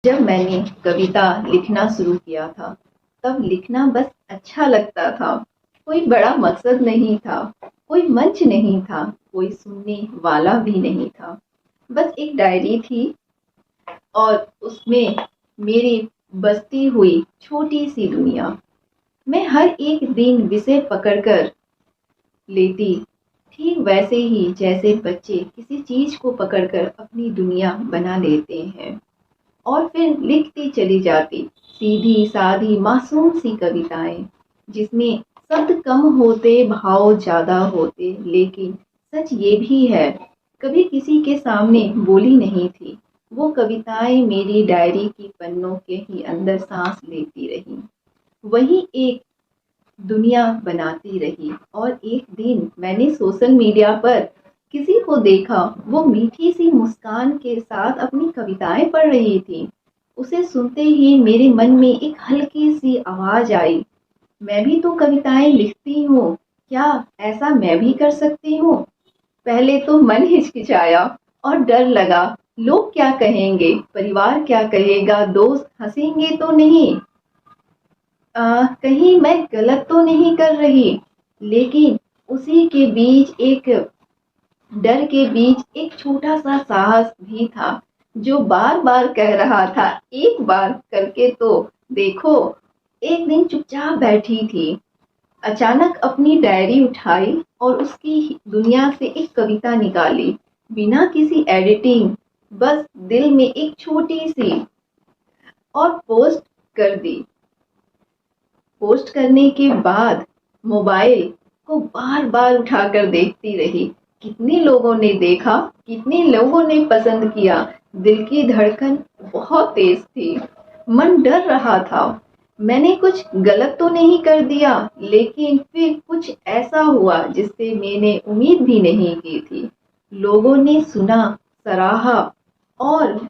जब मैंने कविता लिखना शुरू किया था, तब लिखना बस अच्छा लगता था। कोई बड़ा मकसद नहीं था, कोई मंच नहीं था, कोई सुनने वाला भी नहीं था। बस एक डायरी थी और उसमें मेरी बसती हुई छोटी सी दुनिया। मैं हर एक दिन विषय पकड़कर लेती, ठीक वैसे ही जैसे बच्चे किसी चीज को पकड़कर अपनी दुनिया बना लेते हैं और फिर लिखती चली जाती, सीधी सादी मासूम सी कविताएं, जिसमें शब्द कम होते भाव ज्यादा होते। लेकिन सच ये भी है, कभी किसी के सामने बोली नहीं थी। वो कविताएं मेरी डायरी की पन्नों के ही अंदर सांस लेती रही, वही एक दुनिया बनाती रही। और एक दिन मैंने सोशल मीडिया पर किसी को देखा, वो मीठी सी मुस्कान के साथ अपनी कविताएं पढ़ रही थी। उसे सुनते ही मेरे मन में एक हल्की सी आवाज आई, मैं भी तो कविताएं लिखती हूँ, क्या ऐसा मैं भी कर सकती हूँ? पहले तो मन हिचकिचाया और डर लगा, लोग क्या कहेंगे, परिवार क्या कहेगा, दोस्त हंसेंगे तो नहीं, कहीं मैं गलत तो नहीं कर रही। लेकिन उसी के बीच एक डर के बीच एक छोटा सा साहस भी था, जो बार बार कह रहा था, एक बार करके तो देखो। एक दिन चुपचाप बैठी थी, अचानक अपनी डायरी उठाई और उसकी दुनिया से एक कविता निकाली, बिना किसी एडिटिंग, बस दिल में एक छोटी सी, और पोस्ट कर दी। पोस्ट करने के बाद मोबाइल को बार बार उठाकर देखती रही, कितने लोगों ने देखा, कितने लोगों ने पसंद किया। दिल की धड़कन बहुत तेज थी, मन डर रहा था, मैंने कुछ गलत तो नहीं कर दिया। लेकिन फिर कुछ ऐसा हुआ जिससे मैंने उम्मीद भी नहीं की थी। लोगों ने सुना, सराहा, और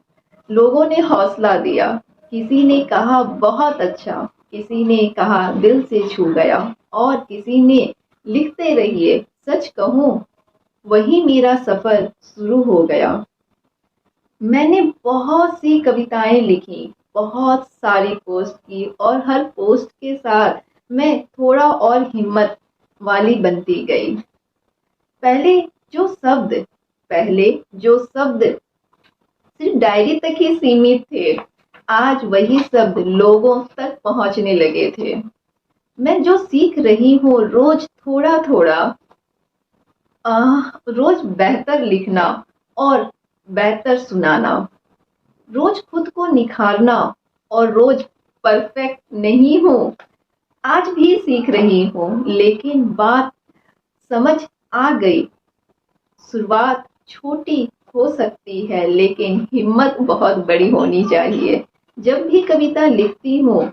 लोगों ने हौसला दिया। किसी ने कहा बहुत अच्छा, किसी ने कहा दिल से छू गया, और किसी ने लिखते रहिए। सच कहूं, वही मेरा सफर शुरू हो गया। मैंने बहुत सी कविताएं लिखी, बहुत सारी पोस्ट की, और हर पोस्ट के साथ मैं थोड़ा और हिम्मत वाली बनती गई। पहले जो शब्द पहले जो शब्द सिर्फ डायरी तक ही सीमित थे, आज वही शब्द लोगों तक पहुंचने लगे थे। मैं जो सीख रही हूँ रोज थोड़ा थोड़ा, रोज बेहतर लिखना और बेहतर सुनाना, रोज खुद को निखारना, और रोज परफेक्ट नहीं हूँ, आज भी सीख रही हूँ। लेकिन बात समझ आ गई, शुरुआत छोटी हो सकती है, लेकिन हिम्मत बहुत बड़ी होनी चाहिए। जब भी कविता लिखती हूँ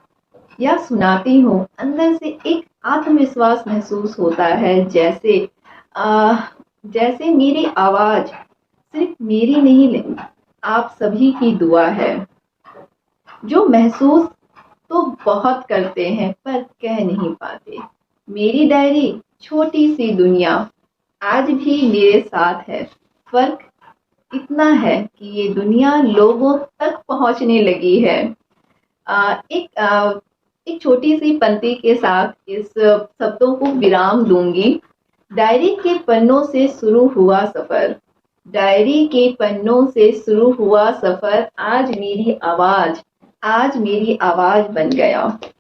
या सुनाती हूँ, अंदर से एक आत्मविश्वास महसूस होता है, आ, जैसे मेरी आवाज सिर्फ मेरी नहीं, आप सभी की दुआ है। जो महसूस तो बहुत करते हैं पर कह नहीं पाते। मेरी डायरी, छोटी सी दुनिया, आज भी मेरे साथ है। फर्क इतना है कि ये दुनिया लोगों तक पहुंचने लगी है। एक छोटी सी पंक्ति के साथ इस शब्दों को विराम दूंगी। डायरी के पन्नों से शुरू हुआ सफर, डायरी के पन्नों से शुरू हुआ सफर, आज मेरी आवाज बन गया।